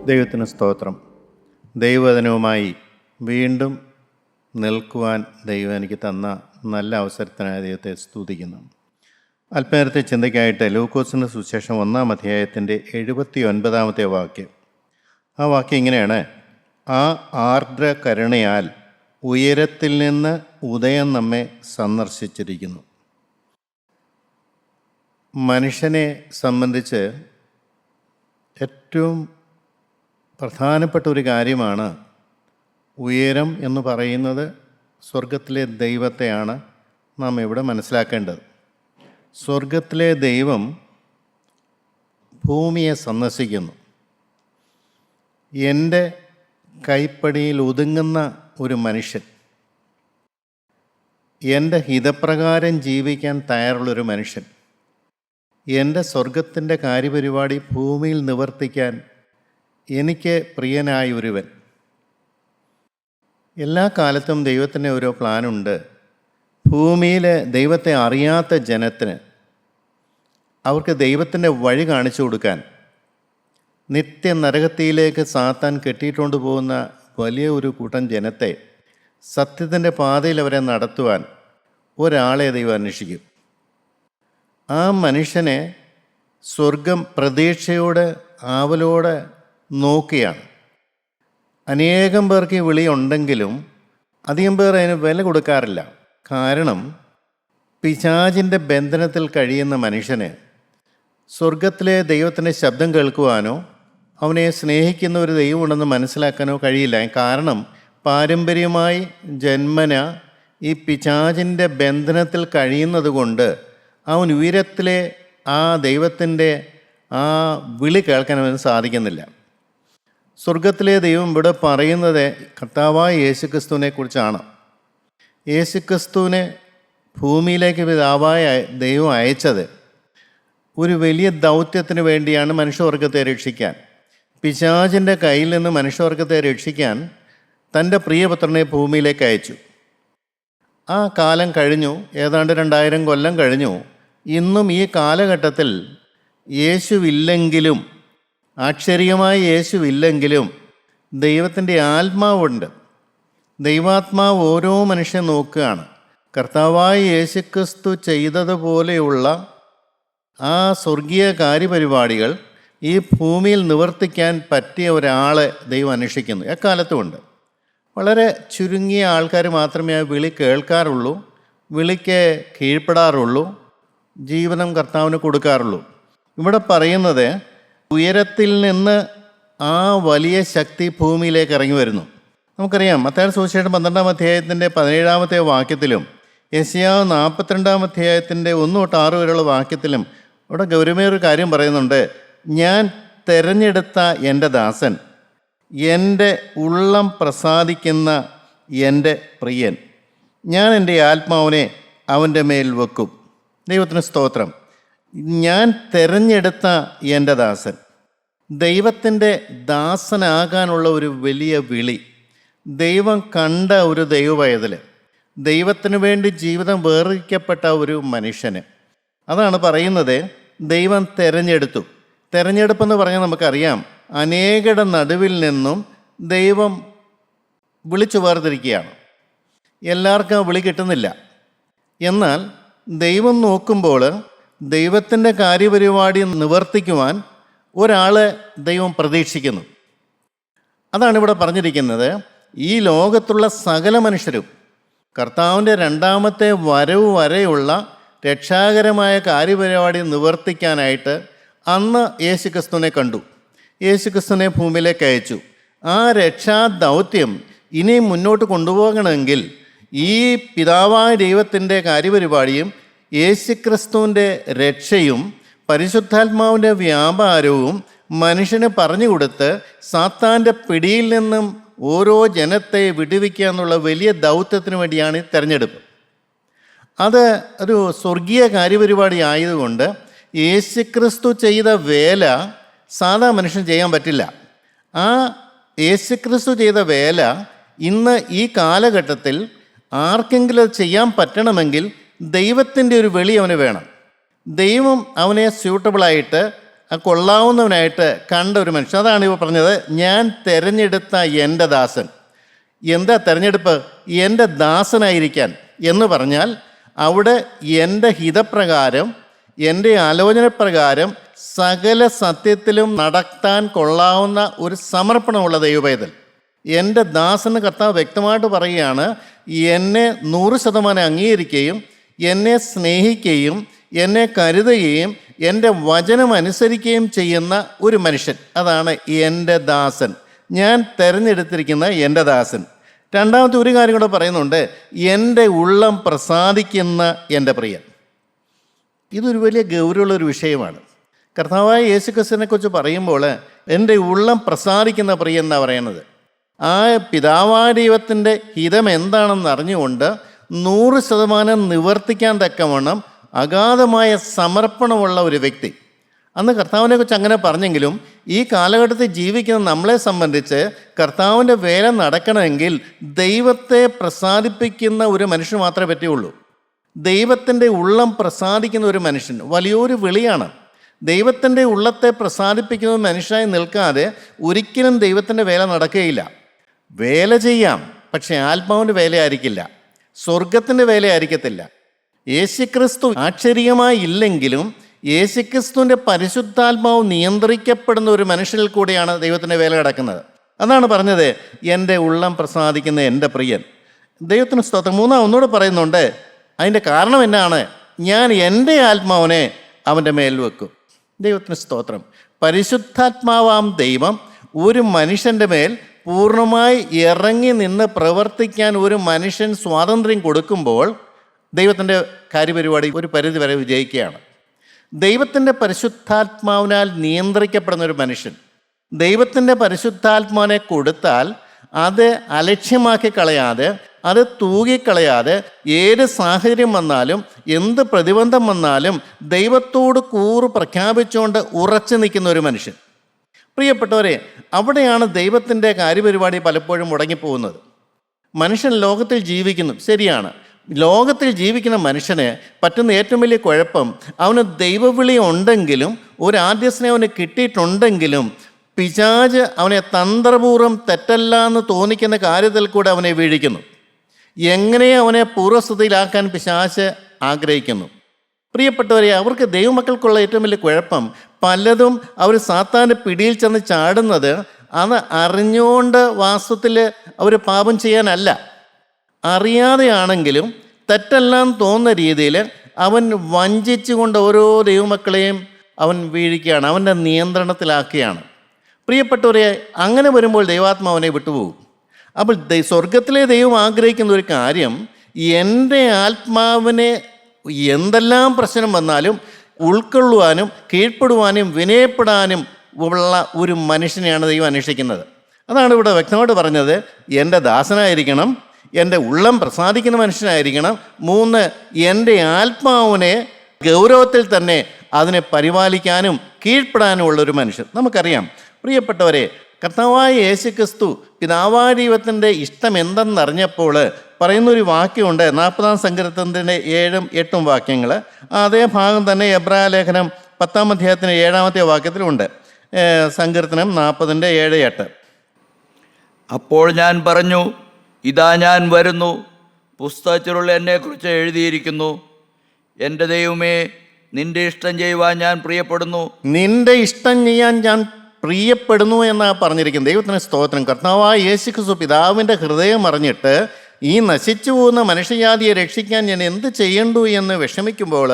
ദൈവത്തിന് സ്തോത്രം. ദൈവവചനവുമായി വീണ്ടും നിൽക്കുവാൻ ദൈവം എനിക്ക് തന്ന നല്ല അവസരത്തിനായി ദൈവത്തെ സ്തുതിക്കുന്നു. അല്പനേരത്തെ ചിന്തയ്ക്കായിട്ട് ലൂക്കോസിൻ്റെ സുവിശേഷം 1-ാം അധ്യായത്തിൻ്റെ 79-ാമത്തെ വാക്യം. ആ വാക്യം ഇങ്ങനെയാണ്: ആ ആർദ്ര കരുണയാൽ ഉയരത്തിൽ നിന്ന് ഉദയം നമ്മെ സന്ദർശിച്ചിരിക്കുന്നു. മനുഷ്യനെ സംബന്ധിച്ച് ഏറ്റവും പ്രധാനപ്പെട്ട ഒരു കാര്യമാണ് ഉയരം എന്ന് പറയുന്നത്. സ്വർഗത്തിലെ ദൈവത്തെയാണ് നാം ഇവിടെ മനസ്സിലാക്കേണ്ടത്. സ്വർഗത്തിലെ ദൈവം ഭൂമിയെ സന്ദർശിക്കുന്നു. എൻ്റെ കൈപ്പടിയിൽ ഒതുങ്ങുന്ന ഒരു മനുഷ്യൻ, എൻ്റെ ഹിതപ്രകാരം ജീവിക്കാൻ തയ്യാറുള്ളൊരു മനുഷ്യൻ, എൻ്റെ സ്വർഗത്തിൻ്റെ കാര്യപരിപാടി ഭൂമിയിൽ നിവർത്തിക്കാൻ എനിക്ക് പ്രിയനായ ഒരുവൻ. എല്ലാ കാലത്തും ദൈവത്തിന് ഓരോ പ്ലാനുണ്ട്. ഭൂമിയിൽ ദൈവത്തെ അറിയാത്ത ജനത്തിന് അവർക്ക് ദൈവത്തിൻ്റെ വഴി കാണിച്ചു കൊടുക്കാൻ, നിത്യ നരകത്തിയിലേക്ക് സാത്താൻ കെട്ടിയിട്ടുകൊണ്ട് പോകുന്ന വലിയ ഒരു കൂട്ടം ജനത്തെ സത്യത്തിൻ്റെ പാതയിൽ അവരെ നടത്തുവാൻ ഒരാളെ ദൈവം അന്വേഷിക്കും. ആ മനുഷ്യനെ സ്വർഗം പ്രതീക്ഷയോടെ ആവലോടെ നോക്കിയാണ്. അനേകം പേർക്ക് ഈ വിളിയുണ്ടെങ്കിലും അധികം പേർ അതിന് വില കൊടുക്കാറില്ല. കാരണം പിശാചിൻ്റെ ബന്ധനത്തിൽ കഴിയുന്ന മനുഷ്യന് സ്വർഗത്തിലെ ദൈവത്തിൻ്റെ ശബ്ദം കേൾക്കുവാനോ അവനെ സ്നേഹിക്കുന്ന ഒരു ദൈവമുണ്ടെന്ന് മനസ്സിലാക്കാനോ കഴിയില്ല. കാരണം പാരമ്പര്യമായി ജന്മന ഈ പിശാചിൻ്റെ ബന്ധനത്തിൽ കഴിയുന്നത് കൊണ്ട് അവൻ ഉയരത്തിലെ ആ ദൈവത്തിൻ്റെ ആ വിളി കേൾക്കാൻ അവന് സാധിക്കുന്നില്ല. സ്വർഗത്തിലെ ദൈവം ഇവിടെ പറയുന്നത് കർത്താവായ യേശുക്രിസ്തുവിനെ കുറിച്ചാണ്. യേശുക്രിസ്തുവിനെ ഭൂമിയിലേക്ക് പിതാവായ ദൈവം അയച്ചത് ഒരു വലിയ ദൗത്യത്തിന് വേണ്ടിയാണ്, മനുഷ്യവർഗത്തെ രക്ഷിക്കാൻ. പിശാചിൻ്റെ കയ്യിൽ നിന്ന് മനുഷ്യവർഗത്തെ രക്ഷിക്കാൻ തൻ്റെ പ്രിയപുത്രനെ ഭൂമിയിലേക്ക് അയച്ചു. ആ കാലം കഴിഞ്ഞു, ഏതാണ്ട് 2000 കൊല്ലം കഴിഞ്ഞു. ഇന്നും ഈ കാലഘട്ടത്തിൽ യേശുവില്ലെങ്കിലും, ആക്ഷരികമായി യേശുവില്ലെങ്കിലും ദൈവത്തിൻ്റെ ആത്മാവുണ്ട്. ദൈവാത്മാവ് ഓരോ മനുഷ്യൻ നോക്കുകയാണ്. കർത്താവായ യേശുക്രിസ്തു ചെയ്തതുപോലെയുള്ള ആ സ്വർഗീയ കാര്യപരിപാടികൾ ഈ ഭൂമിയിൽ നിവർത്തിക്കാൻ പറ്റിയ ഒരാളെ ദൈവം അന്വേഷിക്കുന്നു. എക്കാലത്തുമുണ്ട്. വളരെ ചുരുങ്ങിയ ആൾക്കാർ മാത്രമേ ആ വിളി കേൾക്കാറുള്ളൂ, വിളിക്ക് കീഴ്പ്പെടാറുള്ളൂ, ജീവിതം കർത്താവിന് കൊടുക്കാറുള്ളൂ. ഇവിടെ പറയുന്നത് ഉയരത്തിൽ നിന്ന് ആ വലിയ ശക്തി ഭൂമിയിലേക്ക് ഇറങ്ങി വരുന്നു. നമുക്കറിയാം, മത്തായിയുടെ സുവിശേഷം 12-ാം അധ്യായത്തിൻ്റെ 17-ാമത്തെ വാക്യത്തിലും യെശയ്യാവ് 42-ാം അധ്യായത്തിൻ്റെ 1-6 വരെയുള്ള വാക്യത്തിലും ഇവിടെ ഗൗരവമേറിയ കാര്യം പറയുന്നുണ്ട്. ഞാൻ തെരഞ്ഞെടുത്ത എൻ്റെ ദാസൻ, എൻ്റെ ഉള്ളം പ്രസാദിക്കുന്ന എൻ്റെ പ്രിയൻ, ഞാൻ എൻ്റെ ആത്മാവിനെ അവൻ്റെ മേൽ വെക്കും. ദൈവത്തിന് സ്തോത്രം. ഞാൻ തെരഞ്ഞെടുത്ത എൻ്റെ ദാസൻ. ദൈവത്തിൻ്റെ ദാസനാകാനുള്ള ഒരു വലിയ വിളി, ദൈവം കണ്ട ഒരു ദൈവവൈതൽ, ദൈവത്തിന് വേണ്ടി ജീവിതം വേർതിരിക്കപ്പെട്ട ഒരു മനുഷ്യന്. അതാണ് പറയുന്നത്, ദൈവം തെരഞ്ഞെടുത്തു. തെരഞ്ഞെടുപ്പെന്ന് പറഞ്ഞാൽ നമുക്കറിയാം, അനേകരുടെ നടുവിൽ നിന്നും ദൈവം വിളിച്ചു വേർതിരിക്കുകയാണ്. എല്ലാവർക്കും ആ വിളി കിട്ടുന്നില്ല. എന്നാൽ ദൈവം നോക്കുമ്പോൾ ദൈവത്തിൻ്റെ കാര്യപരിപാടി നിവർത്തിക്കുവാൻ ഒരാളെ ദൈവം പ്രതീക്ഷിക്കുന്നു. അതാണ് ഇവിടെ പറഞ്ഞിരിക്കുന്നത്. ഈ ലോകത്തുള്ള സകല മനുഷ്യരും കർത്താവിൻ്റെ 2ാമത്തെ വരവ് വരെയുള്ള രക്ഷാകരമായ കാര്യപരിപാടി നിവർത്തിക്കാനായിട്ട് അന്ന് യേശുക്രിസ്തുവിനെ കണ്ടു, യേശുക്രിസ്തുവിനെ ഭൂമിയിലേക്ക് അയച്ചു. ആ രക്ഷാദൗത്യം ഇനി മുന്നോട്ട് കൊണ്ടുപോകണമെങ്കിൽ ഈ പിതാവായ ദൈവത്തിൻ്റെ കാര്യപരിപാടിയും യേശുക്രിസ്തുവിൻ്റെ രക്ഷയും പരിശുദ്ധാത്മാവിൻ്റെ വ്യാപാരവും മനുഷ്യന് പറഞ്ഞു കൊടുത്ത് സാത്താൻ്റെ പിടിയിൽ നിന്നും ഓരോ ജനത്തെ വിടുവിക്കുക എന്നുള്ള വലിയ ദൗത്യത്തിന് വേണ്ടിയാണ് ഈ തെരഞ്ഞെടുപ്പ്. അത് ഒരു സ്വർഗീയ കാര്യപരിപാടി ആയതുകൊണ്ട് യേശുക്രിസ്തു ചെയ്ത വേല സാധാ മനുഷ്യൻ ചെയ്യാൻ പറ്റില്ല. ആ യേശുക്രിസ്തു ചെയ്ത വേല ഇന്ന് ഈ കാലഘട്ടത്തിൽ ആർക്കെങ്കിലും അത് ചെയ്യാൻ പറ്റണമെങ്കിൽ ദൈവത്തിൻ്റെ ഒരു വെളി അവന് വേണം. ദൈവം അവനെ സ്യൂട്ടബിളായിട്ട് കൊള്ളാവുന്നവനായിട്ട് കണ്ട ഒരു മനുഷ്യൻ. അതാണ് ഇവ പറഞ്ഞത്, ഞാൻ തിരഞ്ഞെടുത്ത എൻ്റെ ദാസൻ. എന്താ തിരഞ്ഞെടുപ്പ്? എൻ്റെ ദാസനായിരിക്കാൻ എന്ന് പറഞ്ഞാൽ അവിടെ എൻ്റെ ഹിതപ്രകാരം, എൻ്റെ ആലോചനപ്രകാരം സകല സത്യത്തിലും നടത്താൻ കൊള്ളാവുന്ന ഒരു സമർപ്പണമുള്ള ദൈവപൈതൽ. എൻ്റെ ദാസന് കർത്താവ് വ്യക്തമായിട്ട് പറയുകയാണ്, എന്നെ 100% അംഗീകരിക്കുകയും എന്നെ സ്നേഹിക്കുകയും എന്നെ കരുതുകയും എൻ്റെ വചനം അനുസരിക്കുകയും ചെയ്യുന്ന ഒരു മനുഷ്യൻ, അതാണ് എൻ്റെ ദാസൻ, ഞാൻ തിരഞ്ഞെടുത്തിരിക്കുന്ന എൻ്റെ ദാസൻ. രണ്ടാമത്തെ ഒരു കാര്യം കൂടെ പറയുന്നുണ്ട്, എൻ്റെ ഉള്ളം പ്രസാദിക്കുന്ന എൻ്റെ പ്രിയൻ. ഇതൊരു വലിയ ഗൗരവമുള്ളൊരു വിഷയമാണ്. കർത്താവായ യേശുക്രിസ്തുവിനെ കുറിച്ച് പറയുമ്പോൾ എൻ്റെ ഉള്ളം പ്രസാദിക്കുന്ന പ്രിയൻ എന്നാണ് പറയുന്നത്. ആ പിതാവായ ദൈവത്തിൻ്റെ ഹിതം എന്താണെന്ന് അറിഞ്ഞുകൊണ്ട് 100% നിവർത്തിക്കാൻ തക്കവണ്ണം അഗാധമായ സമർപ്പണമുള്ള ഒരു വ്യക്തി. അന്ന് കർത്താവിനെ കുറിച്ച് അങ്ങനെ പറഞ്ഞെങ്കിലും ഈ കാലഘട്ടത്തിൽ ജീവിക്കുന്ന നമ്മളെ സംബന്ധിച്ച് കർത്താവിൻ്റെ വേല നടക്കണമെങ്കിൽ ദൈവത്തെ പ്രസാദിപ്പിക്കുന്ന ഒരു മനുഷ്യന് മാത്രമേ പറ്റുകയുള്ളൂ. ദൈവത്തിൻ്റെ ഉള്ളം പ്രസാദിക്കുന്ന ഒരു മനുഷ്യൻ വലിയൊരു വിളിയാണ്. ദൈവത്തിൻ്റെ ഉള്ളത്തെ പ്രസാദിപ്പിക്കുന്ന ഒരു മനുഷ്യനായി നിൽക്കാതെ ഒരിക്കലും ദൈവത്തിൻ്റെ വേല നടക്കുകയില്ല. വേല ചെയ്യാം, പക്ഷേ ആത്മാവിൻ്റെ വേലയായിരിക്കില്ല, സ്വർഗത്തിൻ്റെ വേലയായിരിക്കത്തില്ല. യേശുക്രിസ്തു ആക്ഷരികമായി ഇല്ലെങ്കിലും യേശുക്രിസ്തുവിൻ്റെ പരിശുദ്ധാത്മാവ് നിയന്ത്രിക്കപ്പെടുന്ന ഒരു മനുഷ്യനിൽ കൂടിയാണ് ദൈവത്തിൻ്റെ വേല കിടക്കുന്നത്. അതാണ് പറഞ്ഞത്, എൻ്റെ ഉള്ളം പ്രസാദിക്കുന്ന എൻ്റെ പ്രിയൻ. ദൈവത്തിന് സ്തോത്രം. ഒന്നുകൂടെ പറയുന്നുണ്ട്, അതിൻ്റെ കാരണം എന്നാണ്? ഞാൻ എൻ്റെ ആത്മാവിനെ അവൻ്റെ മേൽ വെക്കും. ദൈവത്തിന് സ്തോത്രം. പരിശുദ്ധാത്മാവാം ദൈവം ഒരു മനുഷ്യൻ്റെ മേൽ പൂർണ്ണമായി ഇറങ്ങി നിന്ന് പ്രവർത്തിക്കാൻ ഒരു മനുഷ്യൻ സ്വാതന്ത്ര്യം കൊടുക്കുമ്പോൾ ദൈവത്തിൻ്റെ കാര്യപരിപാടി ഒരു പരിധി വരെ വിജയിക്കുകയാണ്. ദൈവത്തിൻ്റെ പരിശുദ്ധാത്മാവിനാൽ നിയന്ത്രിക്കപ്പെടുന്ന ഒരു മനുഷ്യൻ ദൈവത്തിൻ്റെ പരിശുദ്ധാത്മാവിനെ കൊടുത്താൽ അത് അലക്ഷ്യമാക്കി കളയാതെ, അത് തൂകിക്കളയാതെ, ഏത് സാഹചര്യം വന്നാലും എന്ത് പ്രതിബന്ധം വന്നാലും ദൈവത്തോട് കൂറ് പ്രഖ്യാപിച്ചുകൊണ്ട് ഉറച്ചു നിൽക്കുന്ന ഒരു മനുഷ്യൻ. പ്രിയപ്പെട്ടവരെ, അവിടെയാണ് ദൈവത്തിൻ്റെ കാര്യപരിപാടി പലപ്പോഴും മുടങ്ങിപ്പോകുന്നത്. മനുഷ്യൻ ലോകത്തിൽ ജീവിക്കുന്നു, ശരിയാണ്. ലോകത്തിൽ ജീവിക്കുന്ന മനുഷ്യന് പറ്റുന്ന ഏറ്റവും വലിയ കുഴപ്പം, അവന് ദൈവവിളി ഉണ്ടെങ്കിലും ഒരു ആദ്യസ്നേഹം അവന് കിട്ടിയിട്ടുണ്ടെങ്കിലും പിശാച് അവനെ തന്ത്രപൂർവ്വം തെറ്റല്ല എന്ന് തോന്നിക്കുന്ന കാര്യത്തിൽ കൂടെ അവനെ വീഴിക്കുന്നു. എങ്ങനെ അവനെ പൂർവ്വസ്ഥിതിയിലാക്കാൻ പിശാച് ആഗ്രഹിക്കുന്നു. പ്രിയപ്പെട്ടവരെ, അവർക്ക് ദൈവമക്കൾക്കുള്ള ഏറ്റവും വലിയ കുഴപ്പം, പലതും അവർ സാത്താൻ്റെ പിടിയിൽ ചെന്ന് ചാടുന്നത് അത് അറിഞ്ഞുകൊണ്ട് വാസ്തവത്തിൽ അവർ പാപം ചെയ്യാനല്ല, അറിയാതെയാണെങ്കിലും തെറ്റെല്ലാം തോന്നുന്ന രീതിയിൽ അവൻ വഞ്ചിച്ചുകൊണ്ട് ഓരോ ദൈവമക്കളെയും അവൻ വീഴിക്കുകയാണ്, അവൻ്റെ നിയന്ത്രണത്തിലാക്കുകയാണ്. പ്രിയപ്പെട്ടവരെ, അങ്ങനെ വരുമ്പോൾ ദൈവാത്മാവനെ വിട്ടുപോകും. അപ്പോൾ സ്വർഗത്തിലെ ദൈവം ആഗ്രഹിക്കുന്ന ഒരു കാര്യം, എൻ്റെ ആത്മാവിനെ എന്തെല്ലാം പ്രശ്നം വന്നാലും ഉൾക്കൊള്ളുവാനും കീഴ്പ്പെടുവാനും വിനയപ്പെടാനും ഉള്ള ഒരു മനുഷ്യനെയാണ് ദൈവം അന്വേഷിക്കുന്നത്. അതാണ് ഇവിടെ വ്യക്തമായിട്ട് പറഞ്ഞത്, എൻ്റെ ദാസനായിരിക്കണം, എൻ്റെ ഉള്ളം പ്രസാദിക്കുന്ന മനുഷ്യനായിരിക്കണം. 3, എൻ്റെ ആത്മാവിനെ ഗൗരവത്തിൽ തന്നെ അതിനെ പരിപാലിക്കാനും കീഴ്പ്പെടാനും ഉള്ളൊരു മനുഷ്യൻ. നമുക്കറിയാം പ്രിയപ്പെട്ടവരെ, കർത്താവായ യേശുക്രിസ്തു പിതാവായ ദൈവത്തിൻ്റെ ഇഷ്ടം എന്തെന്നറിഞ്ഞപ്പോൾ പറയുന്നൊരു വാക്യമുണ്ട്. 40-ാം സങ്കീർത്തനത്തിൻ്റെ 7ഉം 8ഉം വാക്യങ്ങൾ. അതേ ഭാഗം തന്നെ എബ്രായ ലേഖനം 10-ാം അധ്യായത്തിൻ്റെ 7-ാമത്തെ വാക്യത്തിലുണ്ട്. സങ്കീർത്തനം 40-ന്റെ 7-8. അപ്പോൾ ഞാൻ പറഞ്ഞു, ഇതാ ഞാൻ വരുന്നു, പുസ്തകത്തിലുള്ള എന്നെക്കുറിച്ച് എഴുതിയിരിക്കുന്നു. എൻ്റെ ദൈവമേ, നിൻ്റെ ഇഷ്ടം ചെയ്യുവാൻ ഞാൻ പ്രിയപ്പെടുന്നു. നിൻ്റെ ഇഷ്ടം ചെയ്യാൻ ഞാൻ പ്രിയപ്പെടുന്നു എന്നാണ് പറഞ്ഞിരിക്കുന്നത്. ദൈവത്തിന് സ്തോത്രം. കർത്താവായ യേശുക്രിസ്തു പിതാവിൻ്റെ ഹൃദയം അറിഞ്ഞിട്ട് ഈ നശിച്ചു പോകുന്ന മനുഷ്യജാതിയെ രക്ഷിക്കാൻ ഞാൻ എന്ത് ചെയ്യണ്ടു എന്ന് വിഷമിക്കുമ്പോൾ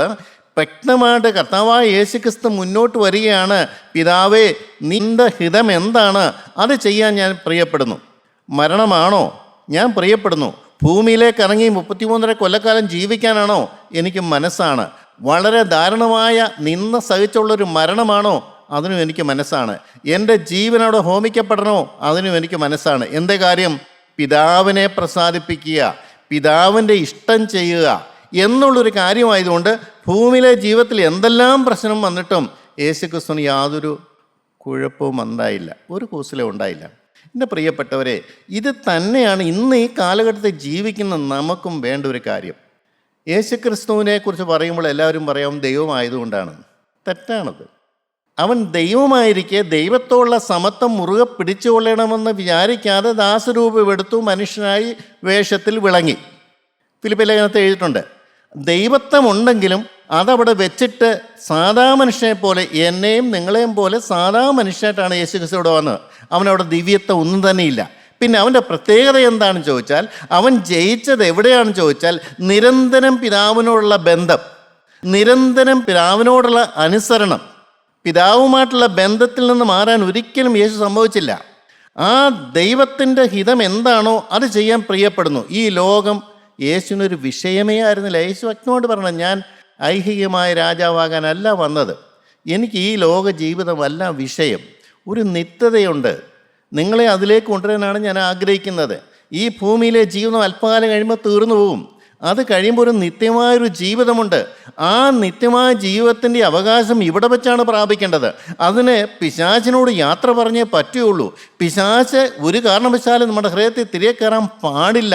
വ്യക്തമായിട്ട് കർത്താവായ യേശുക്രിസ്തു മുന്നോട്ട് വരികയാണ്. പിതാവേ, നിൻ്റെ ഹിതം എന്താണ്? അത് ചെയ്യാൻ ഞാൻ പ്രിയപ്പെടുന്നു. മരണമാണോ? ഞാൻ പ്രിയപ്പെടുന്നു. ഭൂമിയിലേക്ക് ഇറങ്ങി 33.5 കൊല്ലക്കാലം ജീവിക്കാനാണോ? എനിക്ക് മനസ്സാണ്. വളരെ ദാരുണമായ നിന്ന സഹിച്ചുള്ളൊരു മരണമാണോ? അതിനും എനിക്ക് മനസ്സാണ്. എൻ്റെ ജീവനോട് ഹോമിക്കപ്പെടണോ? അതിനും എനിക്ക് മനസ്സാണ്. എൻ്റെ കാര്യം പിതാവിനെ പ്രസാദിപ്പിക്കുക, പിതാവിൻ്റെ ഇഷ്ടം ചെയ്യുക എന്നുള്ളൊരു കാര്യമായതുകൊണ്ട് ഭൂമിയിലെ ജീവിതത്തിൽ എന്തെല്ലാം പ്രശ്നം വന്നിട്ടും യേശുക്രിസ്തുവിന് യാതൊരു കുഴപ്പവും ഉണ്ടായില്ല, ഒരു കൂസലും ഉണ്ടായില്ല. എൻ്റെ പ്രിയപ്പെട്ടവരെ, ഇത് തന്നെയാണ് ഇന്ന് ഈ കാലഘട്ടത്തിൽ ജീവിക്കുന്ന നമുക്കും വേണ്ട ഒരു കാര്യം. യേശുക്രിസ്തുവിനെ കുറിച്ച് പറയുമ്പോൾ എല്ലാവരും പറയാം ദൈവമായതുകൊണ്ടാണ്. തെറ്റാണത്. അവൻ ദൈവമായിരിക്കെ ദൈവത്തോടുള്ള സമത്വം മുറുകെ പിടിച്ചുകൊള്ളണമെന്ന് വിചാരിക്കാതെ ദാസരൂപമെടുത്തു മനുഷ്യനായി വേഷത്തിൽ വിളങ്ങി. ഫിലിപ്പി ലേഖനത്തിൽ എഴുതിയിട്ടുണ്ട്. ദൈവത്വമുണ്ടെങ്കിലും അതവിടെ വെച്ചിട്ട് സാധാ മനുഷ്യനെ പോലെ, എന്നെയും നിങ്ങളെയും പോലെ സാധാ മനുഷ്യനായിട്ടാണ് യേശു ക്രിസ്തു ഇവിടെ വന്നത്. അവനവിടെ ദിവ്യത്വം ഒന്നും തന്നെയില്ല. പിന്നെ അവൻ്റെ പ്രത്യേകത എന്താണെന്ന് ചോദിച്ചാൽ, അവൻ ജയിച്ചത് എവിടെയാണെന്ന് ചോദിച്ചാൽ, നിരന്തരം പിതാവിനോടുള്ള ബന്ധം, നിരന്തരം പിതാവിനോടുള്ള അനുസരണം. പിതാവുമായിട്ടുള്ള ബന്ധത്തിൽ നിന്ന് മാറാൻ ഒരിക്കലും യേശു സംഭവിച്ചില്ല. ആ ദൈവത്തിൻ്റെ ഹിതം എന്താണോ അത് ചെയ്യാൻ പ്രിയപ്പെടുന്നു. ഈ ലോകം യേശുവിനൊരു വിഷയമേ ആയിരുന്നില്ല. യേശു വ്യക്തമായിട്ട് പറഞ്ഞു, ഞാൻ ഐഹികമായ രാജാവാകാനല്ല വന്നത്, എനിക്ക് ഈ ലോക ജീവിതമല്ല വിഷയം, ഒരു നിത്യതയുണ്ട്, നിങ്ങളെ അതിലേക്ക് കൊണ്ടുവരാനാണ് ഞാൻ ആഗ്രഹിക്കുന്നത്. ഈ ഭൂമിയിലെ ജീവിതം അല്പകാലം കഴിയുമ്പോൾ തീർന്നു പോകും. അത് കഴിയുമ്പോൾ ഒരു നിത്യമായൊരു ജീവിതമുണ്ട്. ആ നിത്യമായ ജീവിതത്തിൻ്റെ അവകാശം ഇവിടെ വെച്ചാണ് പ്രാപിക്കേണ്ടത്. അതിന് പിശാചിനോട് യാത്ര പറഞ്ഞേ പറ്റുകയുള്ളൂ. പിശാച് ഒരു കാരണവശാലും നമ്മുടെ ഹൃദയത്തിൽ തിരികെ കയറാൻ പാടില്ല.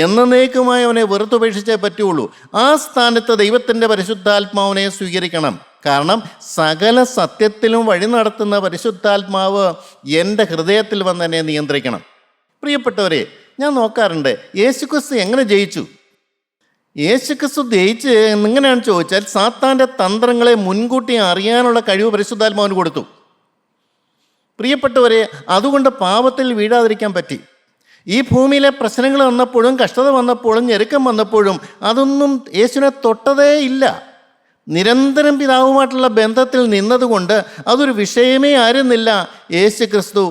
എന്നേക്കുമായി അവനെ വെറുത്തുപേക്ഷിച്ചേ പറ്റുകയുള്ളൂ. ആ സ്ഥാനത്ത് ദൈവത്തിൻ്റെ പരിശുദ്ധാത്മാവിനെ സ്വീകരിക്കണം. കാരണം സകല സത്യത്തിലും വഴി നടത്തുന്ന പരിശുദ്ധാത്മാവ് എൻ്റെ ഹൃദയത്തിൽ വന്ന് എന്നെ നിയന്ത്രിക്കണം. പ്രിയപ്പെട്ടവരെ, ഞാൻ നോക്കാറുണ്ട്, യേശുക്രിസ്തു എങ്ങനെ ജയിച്ചു? യേശുക്രിസ്തു ജയിച്ച് എങ്ങനെയാണ് ചോദിച്ചാൽ, സാത്താൻ്റെ തന്ത്രങ്ങളെ മുൻകൂട്ടി അറിയാനുള്ള കഴിവ് പരിശുദ്ധാത്മാവിന് കൊടുത്തു. പ്രിയപ്പെട്ടവരെ, അതുകൊണ്ട് പാപത്തിൽ വീഴാതിരിക്കാൻ പറ്റി. ഈ ഭൂമിയിലെ പ്രശ്നങ്ങൾ വന്നപ്പോഴും കഷ്ടത വന്നപ്പോഴും ഞെരുക്കം വന്നപ്പോഴും അതൊന്നും യേശുവിനെ തൊട്ടതേ ഇല്ല. നിരന്തരം പിതാവുമായിട്ടുള്ള ബന്ധത്തിൽ നിന്നതുകൊണ്ട് അതൊരു വിഷയമേ ആയിരുന്നില്ല. യേശു ക്രിസ്തു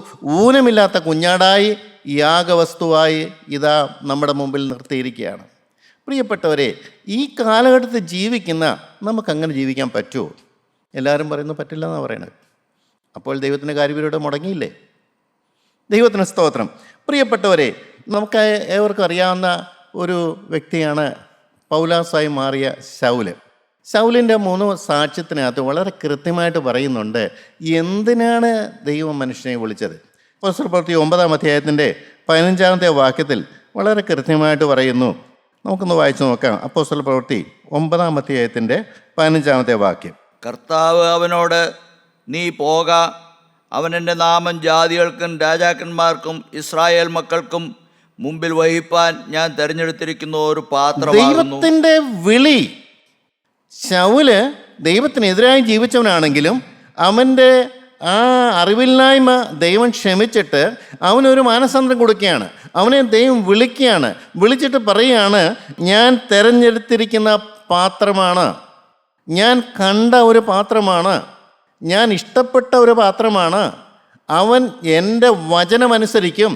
ഊനമില്ലാത്ത കുഞ്ഞാടായി യാഗവസ്തുവായി ഇതാ നമ്മുടെ മുമ്പിൽ നിർത്തിയിരിക്കുകയാണ്. പ്രിയപ്പെട്ടവരെ, ഈ കാലഘട്ടത്തിൽ ജീവിക്കുന്ന നമുക്കങ്ങനെ ജീവിക്കാൻ പറ്റുമോ? എല്ലാവരും പറയുന്നു പറ്റില്ല എന്നാണ് പറയണത്. അപ്പോൾ ദൈവത്തിൻ്റെ കാര്യവിലൂടെ മുടങ്ങിയില്ലേ? ദൈവത്തിന് സ്തോത്രം. പ്രിയപ്പെട്ടവരെ, നമുക്ക് ഏവർക്കും അറിയാവുന്ന ഒരു വ്യക്തിയാണ് പൗലോസായി മാറിയ ശൗല്. ശൗലിൻ്റെ 3 സാക്ഷ്യത്തിനകത്ത് വളരെ കൃത്യമായിട്ട് പറയുന്നുണ്ട് എന്തിനാണ് ദൈവം മനുഷ്യനെ വിളിച്ചത്. അപ്പോസ്തലപ്രവൃത്തി 9-ാം അധ്യായത്തിൻ്റെ 15-ാമത്തെ വാക്യത്തിൽ വളരെ കൃത്യമായിട്ട് പറയുന്നു. നമുക്കൊന്ന് വായിച്ചു നോക്കാം. അപ്പോസ്തലപ്രവൃത്തി 9-ാം അധ്യായത്തിൻ്റെ 15-ാമത്തെ വാക്യം. കർത്താവ് അവനോട്, നീ പോക, അവൻ എൻ്റെ നാമം ജാതികൾക്കും രാജാക്കന്മാർക്കും ഇസ്രായേൽ മക്കൾക്കും മുമ്പിൽ വഹിപ്പാൻ ഞാൻ തിരഞ്ഞെടുത്തിരിക്കുന്ന ഒരു പാത്രമാകുന്നു. ദൈവത്തിൻ്റെ വിളി. ശൗല് ദൈവത്തിനെതിരായി ജീവിച്ചവനാണെങ്കിലും അവൻ്റെ ആ അറിവില്ലായ്മ ദൈവം ക്ഷമിച്ചിട്ട് അവനൊരു മാനസാന്തരം കൊടുക്കുകയാണ്. അവനെ ദൈവം വിളിക്കുകയാണ്. വിളിച്ചിട്ട് പറയുകയാണ്, ഞാൻ തിരഞ്ഞെടുത്തിരിക്കുന്ന പാത്രമാണ്, ഞാൻ കണ്ട ഒരു പാത്രമാണ്, ഞാൻ ഇഷ്ടപ്പെട്ട ഒരു പാത്രമാണ്. അവൻ എൻ്റെ വചനമനുസരിക്കും,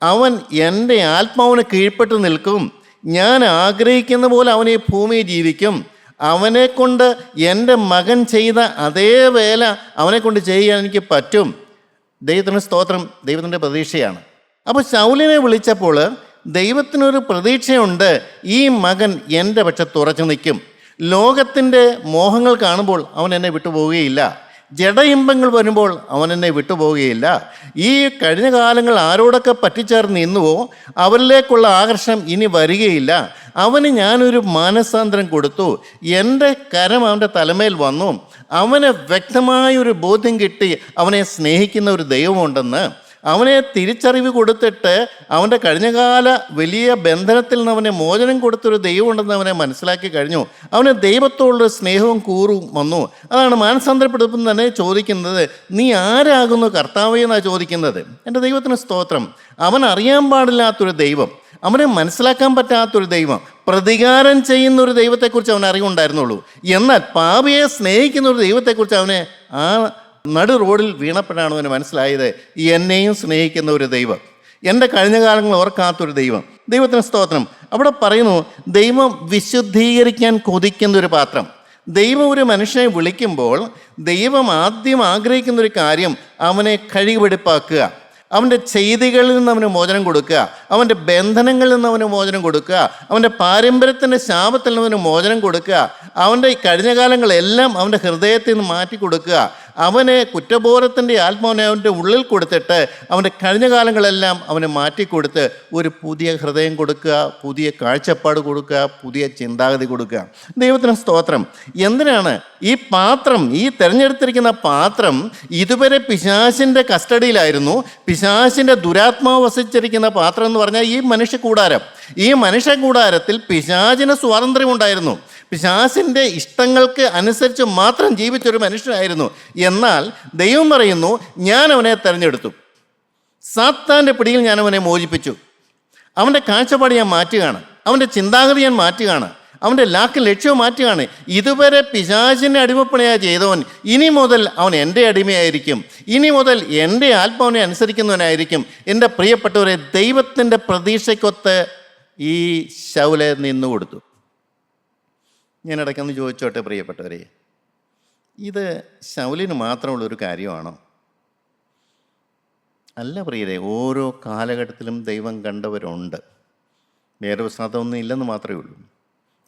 അവൻ എൻ്റെ ആത്മാവിന് കീഴ്പ്പെട്ട് നിൽക്കും, ഞാൻ ആഗ്രഹിക്കുന്ന പോലെ അവൻ ഈ ഭൂമിയിൽ ജീവിക്കും. അവനെക്കൊണ്ട് എൻ്റെ മകൻ ചെയ്ത അതേ വേല അവനെക്കൊണ്ട് ചെയ്യാൻ എനിക്ക് പറ്റും. ദൈവത്തിന് സ്തോത്രം. ദൈവത്തിൻ്റെ പ്രതീക്ഷയാണ്. അപ്പോൾ ശൗലിനെ വിളിച്ചപ്പോൾ ദൈവത്തിനൊരു പ്രതീക്ഷയുണ്ട്, ഈ മകൻ എൻ്റെ പക്ഷത്ത് ഉറച്ചു നിൽക്കും. ലോകത്തിൻ്റെ മോഹങ്ങൾ കാണുമ്പോൾ അവൻ എന്നെ വിട്ടുപോവുകയില്ല. ജഡയിമ്പങ്ങൾ വരുമ്പോൾ അവൻ എന്നെ വിട്ടുപോവുകയില്ല. ഈ കഴിഞ്ഞ കാലങ്ങൾ ആരോടൊക്കെ പറ്റിച്ചേർന്ന് നിന്നുവോ അവരിലേക്കുള്ള ആകർഷണം ഇനി വരികയില്ല. അവന് ഞാനൊരു മാനസാന്തരം കൊടുത്തു. എൻ്റെ കരം അവൻ്റെ തലമേൽ വന്നു. അവന് വ്യക്തമായൊരു ബോധ്യം കിട്ടി അവനെ സ്നേഹിക്കുന്ന ഒരു ദൈവമുണ്ടെന്ന്. അവനെ തിരിച്ചറിവ് കൊടുത്തിട്ട് അവൻ്റെ കഴിഞ്ഞകാല വലിയ ബന്ധനത്തിൽ നിന്ന് അവനെ മോചനം കൊടുത്തൊരു ദൈവമുണ്ടെന്ന് അവനെ മനസ്സിലാക്കി കഴിഞ്ഞു. അവന് ദൈവത്തോടുള്ള സ്നേഹവും കൂറും വന്നു. അതാണ് മാനസാന്തരപ്പെടുത്തും തന്നെ ചോദിക്കുന്നത്, നീ ആരാകുന്നു കർത്താവേ എന്നാണ് ചോദിക്കുന്നത്. എൻ്റെ ദൈവത്തിന് സ്തോത്രം. അവൻ അറിയാൻ പാടില്ലാത്തൊരു ദൈവം, അവനെ മനസ്സിലാക്കാൻ പറ്റാത്തൊരു ദൈവം, പ്രതികാരം ചെയ്യുന്ന ഒരു ദൈവത്തെക്കുറിച്ച് അവൻ അറിവുണ്ടായിരുന്നുള്ളൂ. എന്നാൽ പാപിയെ സ്നേഹിക്കുന്ന ഒരു ദൈവത്തെക്കുറിച്ച് അവനെ ആ നടു റോഡിൽ വീണപ്പോഴാണ് അവന് മനസ്സിലായത്, എന്നെയും സ്നേഹിക്കുന്ന ഒരു ദൈവം, എൻ്റെ കഴിഞ്ഞ കാലങ്ങൾ ഓർക്കാത്തൊരു ദൈവം. ദൈവത്തിന് സ്തോത്രം. അവിടെ പറയുന്നു, ദൈവം വിശുദ്ധീകരിക്കാൻ കൊതിക്കുന്ന ഒരു പാത്രം. ദൈവം ഒരു മനുഷ്യനെ വിളിക്കുമ്പോൾ ദൈവം ആദ്യം ആഗ്രഹിക്കുന്നൊരു കാര്യം അവനെ കഴിവെടുപ്പാക്കുക, അവൻ്റെ ചെയ്തികളിൽ നിന്ന് അവന് മോചനം കൊടുക്കുക, അവൻ്റെ ബന്ധനങ്ങളിൽ നിന്ന് അവന് മോചനം കൊടുക്കുക, അവൻ്റെ പാരമ്പര്യത്തിൻ്റെ ശാപത്തിൽ നിന്ന് അവന് മോചനം കൊടുക്കുക, അവൻ്റെ കഴിഞ്ഞ കാലങ്ങളെല്ലാം അവൻ്റെ ഹൃദയത്തിൽ നിന്ന് മാറ്റി കൊടുക്കുക. അവന് കുറ്റബോധത്തിൻ്റെ ആത്മാവിനെ അവൻ്റെ ഉള്ളിൽ കൊടുത്തിട്ട് അവൻ്റെ കഴിഞ്ഞ കാലങ്ങളെല്ലാം അവന് മാറ്റിക്കൊടുത്ത് ഒരു പുതിയ ഹൃദയം കൊടുക്കുക, പുതിയ കാഴ്ചപ്പാട് കൊടുക്കുക, പുതിയ ചിന്താഗതി കൊടുക്കുക. ദൈവത്തിന് സ്തോത്രം. എന്തിനാണ് ഈ പാത്രം, ഈ തിരഞ്ഞെടുത്തിരിക്കുന്ന പാത്രം ഇതുവരെ പിശാചിൻ്റെ കസ്റ്റഡിയിലായിരുന്നു. പിശാചിൻ്റെ ദുരാത്മാവ് വസിച്ചിരിക്കുന്ന പാത്രം എന്ന് പറഞ്ഞാൽ ഈ മനുഷ്യ കൂടാരം. ഈ മനുഷ്യ കൂടാരത്തിൽ പിശാചിന് സ്വാതന്ത്ര്യമുണ്ടായിരുന്നു. പിശാചിൻ്റെ ഇഷ്ടങ്ങൾക്ക് അനുസരിച്ച് മാത്രം ജീവിച്ചൊരു മനുഷ്യനായിരുന്നു. എന്നാൽ ദൈവം പറയുന്നു, ഞാൻ അവനെ തിരഞ്ഞെടുത്തു, സാത്താൻ്റെ പിടിയിൽ ഞാൻ അവനെ മോചിപ്പിച്ചു. അവൻ്റെ കാഴ്ചപ്പാട് ഞാൻ മാറ്റുകയാണ്, അവൻ്റെ ചിന്താഗതി ഞാൻ മാറ്റുകയാണ്, അവൻ്റെ ലക്ഷ്യവും മാറ്റുകയാണ്. ഇതുവരെ പിശാചിൻ്റെ അടിമപ്പണിയായി ചെയ്തവൻ ഇനി മുതൽ അവൻ എൻ്റെ അടിമയായിരിക്കും, ഇനി മുതൽ എൻ്റെ ആത്മാവിനെ അനുസരിക്കുന്നവനായിരിക്കും. എൻ്റെ പ്രിയപ്പെട്ടവരെ, ദൈവത്തിൻ്റെ പ്രതീക്ഷയ്ക്കൊത്ത് ഈ ശൗലെ നിന്നു കൊടുത്തു. ഞാൻ ഇടയ്ക്കൊന്ന് ചോദിച്ചോട്ടെ പ്രിയപ്പെട്ടവരെ, ഇത് ശൗലിന് മാത്രമുള്ളൊരു കാര്യമാണോ? അല്ല പ്രിയരെ, ഓരോ കാലഘട്ടത്തിലും ദൈവം കണ്ടവരുണ്ട്. വേറെ പുസ്തകമൊന്നും ഇല്ലെന്ന് മാത്രമേ ഉള്ളൂ.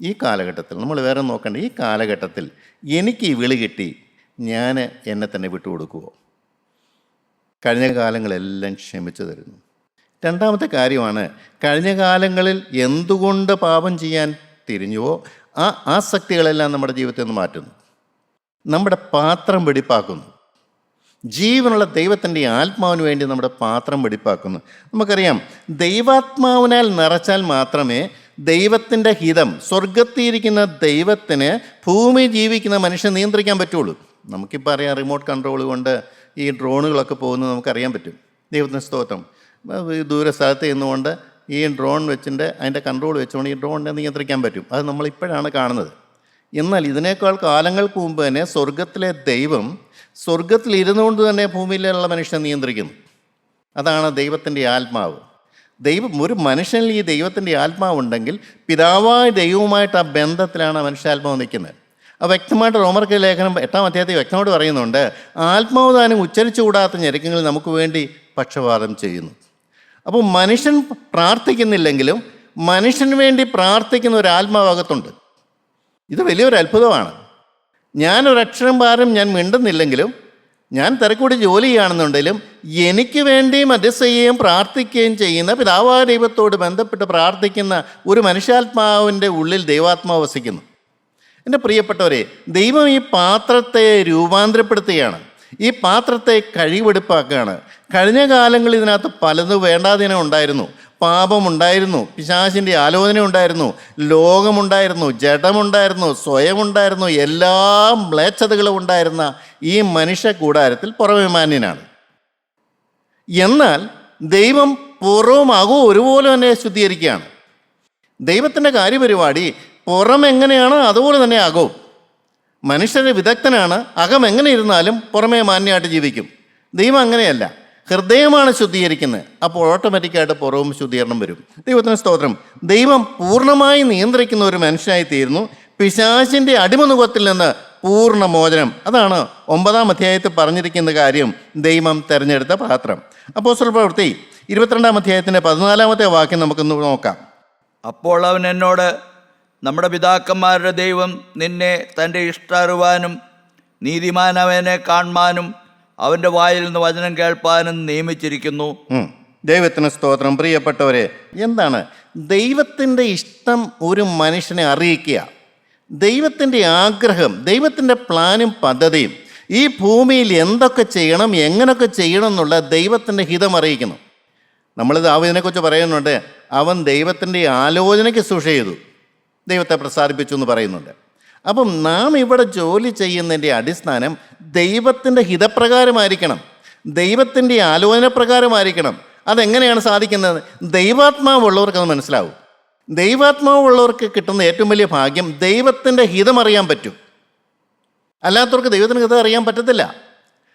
ഈ കാലഘട്ടത്തിൽ നമ്മൾ വേറെ നോക്കണ്ട. ഈ കാലഘട്ടത്തിൽ എനിക്ക് ഈ വിളി കിട്ടി, ഞാൻ എന്നെ തന്നെ വിട്ടുകൊടുക്കുമോ? കഴിഞ്ഞ കാലങ്ങളെല്ലാം ക്ഷമിച്ചു തരുന്നു. രണ്ടാമത്തെ കാര്യമാണ്, കഴിഞ്ഞ കാലങ്ങളിൽ എന്തുകൊണ്ട് പാപം ചെയ്യാൻ തിരിഞ്ഞുവോ ആ ആസക്തികളെല്ലാം നമ്മുടെ ജീവിതത്തിൽ നിന്ന് മാറ്റുന്നു, നമ്മുടെ പാത്രം വെടിപ്പാക്കുന്നു. ജീവനുള്ള ദൈവത്തിൻ്റെ ആത്മാവിന് വേണ്ടി നമ്മുടെ പാത്രം വെടിപ്പാക്കുന്നു. നമുക്കറിയാം, ദൈവാത്മാവിനാൽ നിറച്ചാൽ മാത്രമേ ദൈവത്തിൻ്റെ ഹിതം, സ്വർഗത്തിയിരിക്കുന്ന ദൈവത്തിന് ഭൂമി ജീവിക്കുന്ന മനുഷ്യൻ നിയന്ത്രിക്കാൻ പറ്റുള്ളൂ. നമുക്കിപ്പോൾ അറിയാം, റിമോട്ട് കൺട്രോൾ കൊണ്ട് ഈ ഡ്രോണുകളൊക്കെ പോകുന്നത് നമുക്കറിയാൻ പറ്റും. ദൈവത്തിന് സ്തോത്രം. ദൂര സ്ഥലത്ത് നിന്നുകൊണ്ട് ഈ ഡ്രോൺ വെച്ചിട്ട് അതിൻ്റെ കൺട്രോൾ വെച്ചുകൊണ്ട് ഈ ഡ്രോണിനെ നിയന്ത്രിക്കാൻ പറ്റും. അത് നമ്മളിപ്പോഴാണ് കാണുന്നത്. എന്നാൽ ഇതിനേക്കാൾ കാലങ്ങൾക്ക് മുമ്പ് തന്നെ സ്വർഗത്തിലെ ദൈവം സ്വർഗത്തിൽ ഇരുന്നുകൊണ്ട് തന്നെ ഭൂമിയിലുള്ള മനുഷ്യനെ നിയന്ത്രിക്കുന്നു. അതാണ് ദൈവത്തിൻ്റെ ആത്മാവ്. ഒരു മനുഷ്യനിൽ ഈ ദൈവത്തിൻ്റെ ആത്മാവുണ്ടെങ്കിൽ പിതാവായ ദൈവവുമായിട്ട് ആ ബന്ധത്തിലാണ് ആ മനുഷ്യാത്മാവ് നിൽക്കുന്നത്. ആ വ്യക്തമായിട്ട് റോമർക്ക് ലേഖനം 8-ാം അധ്യായത്തിൽ വ്യക്തമായിട്ട് പറയുന്നുണ്ട്, ആത്മാവ് താനും ഉച്ചരിച്ചുകൂടാത്ത ഞെരുക്കങ്ങൾ നമുക്ക് വേണ്ടി പക്ഷപാതം ചെയ്യുന്നു. അപ്പോൾ മനുഷ്യൻ പ്രാർത്ഥിക്കുന്നില്ലെങ്കിലും മനുഷ്യന് വേണ്ടി പ്രാർത്ഥിക്കുന്ന ഒരു ആത്മാവകത്തുണ്ട്. ഇത് വലിയൊരു അത്ഭുതമാണ്. ഞാനൊരക്ഷരം ഭാരം ഞാൻ മിണ്ടുന്നില്ലെങ്കിലും, ഞാൻ തിരക്കൂടി ജോലി ചെയ്യുകയാണെന്നുണ്ടെങ്കിലും എനിക്ക് വേണ്ടി മധ്യസ്ഥയും പ്രാർത്ഥിക്കുകയും ചെയ്യുന്ന പിതാവായ ദൈവത്തോട് ബന്ധപ്പെട്ട് പ്രാർത്ഥിക്കുന്ന ഒരു മനുഷ്യാത്മാവിൻ്റെ ഉള്ളിൽ ദൈവാത്മാവ് വസിക്കുന്നു. എൻ്റെ പ്രിയപ്പെട്ടവരെ, ദൈവം ഈ പാത്രത്തെ രൂപാന്തരപ്പെടുത്തുകയാണ്, ഈ പാത്രത്തെ കഴിവെടുപ്പാക്കുകയാണ്. കഴിഞ്ഞ കാലങ്ങളിൽ ഇതിനകത്ത് പലതും വേണ്ടാതിനം ഉണ്ടായിരുന്നു. പാപമുണ്ടായിരുന്നു, പിശാചിൻ്റെ ആലോചന ഉണ്ടായിരുന്നു, ലോകമുണ്ടായിരുന്നു, ജഡമുണ്ടായിരുന്നു, സ്വയമുണ്ടായിരുന്നു, എല്ലാ മ്ലേച്ഛതകളും ഉണ്ടായിരുന്ന ഈ മനുഷ്യ കൂടാരത്തിൽ പുറമെ മാന്യനാണ്. എന്നാൽ ദൈവം പുറവും അകവും ഒരുപോലെ തന്നെ ശുദ്ധീകരിക്കുകയാണ്. ദൈവത്തിൻ്റെ കാര്യപരിപാടി പുറമെങ്ങനെയാണോ അതുപോലെ തന്നെ അകവും. മനുഷ്യൻ്റെ വിദഗ്ധനാണ്, അകം എങ്ങനെ ഇരുന്നാലും പുറമേ മാന്യമായിട്ട് ജീവിക്കും. ദൈവം അങ്ങനെയല്ല, ഹൃദയമാണ് ശുദ്ധീകരിക്കുന്നത്. അപ്പോൾ ഓട്ടോമാറ്റിക്കായിട്ട് പുറവും ശുദ്ധീകരണം വരും. ദൈവത്തിന് സ്തോത്രം. ദൈവം പൂർണ്ണമായി നിയന്ത്രിക്കുന്ന ഒരു മനുഷ്യനായി തീരുന്നു. പിശാചിൻ്റെ അടിമനുഖത്തിൽ നിന്ന് പൂർണ്ണ മോചനം. അതാണ് 9-ാം അധ്യായത്തിൽ പറഞ്ഞിരിക്കുന്ന കാര്യം, ദൈവം തിരഞ്ഞെടുത്ത പാത്രം. അപ്പോസ്തല പ്രവൃത്തി 22-ാം അധ്യായത്തിൻ്റെ 14-ാമത്തെ വാക്യം നമുക്കൊന്ന് നോക്കാം. അപ്പോൾ അവൻ എന്നോട്, നമ്മുടെ പിതാക്കന്മാരുടെ ദൈവം നിന്നെ തൻ്റെ ഇഷ്ടം അറിവാനും നീതിമാനവനെ കാണുവാനും അവൻ്റെ വായിൽ നിന്ന് വചനം കേൾപ്പാനും നിയമിച്ചിരിക്കുന്നു. ദൈവത്തിന് സ്തോത്രം. പ്രിയപ്പെട്ടവരെ, എന്താണ് ദൈവത്തിൻ്റെ ഇഷ്ടം? ഒരു മനുഷ്യനെ അറിയിക്കുക, ദൈവത്തിൻ്റെ ആഗ്രഹം, ദൈവത്തിൻ്റെ പ്ലാനും പദ്ധതിയും, ഈ ഭൂമിയിൽ എന്തൊക്കെ ചെയ്യണം, എങ്ങനെയൊക്കെ ചെയ്യണം എന്നുള്ള ദൈവത്തിൻ്റെ ഹിതം അറിയിക്കുന്നു. നമ്മൾ ദാവീദിനെക്കുറിച്ച് പറയുന്നുണ്ട്, അവൻ ദൈവത്തിൻ്റെ ആലോചനയ്ക്ക് ശുശ്രൂഷ ചെയ്തു, ദൈവത്തെ പ്രസാദിപ്പിച്ചു എന്ന് പറയുന്നുണ്ട്. അപ്പം നാം ഇവിടെ ജോലി ചെയ്യുന്നതിൻ്റെ അടിസ്ഥാനം ദൈവത്തിൻ്റെ ഹിതപ്രകാരമായിരിക്കണം, ദൈവത്തിൻ്റെ ആലോചന പ്രകാരമായിരിക്കണം. അതെങ്ങനെയാണ് സാധിക്കുന്നത്? ദൈവാത്മാവുള്ളവർക്ക് അത് മനസ്സിലാവും. ദൈവാത്മാവുള്ളവർക്ക് കിട്ടുന്ന ഏറ്റവും വലിയ ഭാഗ്യം ദൈവത്തിൻ്റെ ഹിതം അറിയാൻ പറ്റും. അല്ലാത്തവർക്ക് ദൈവത്തിൻ്റെ ഹിതം അറിയാൻ പറ്റത്തില്ല.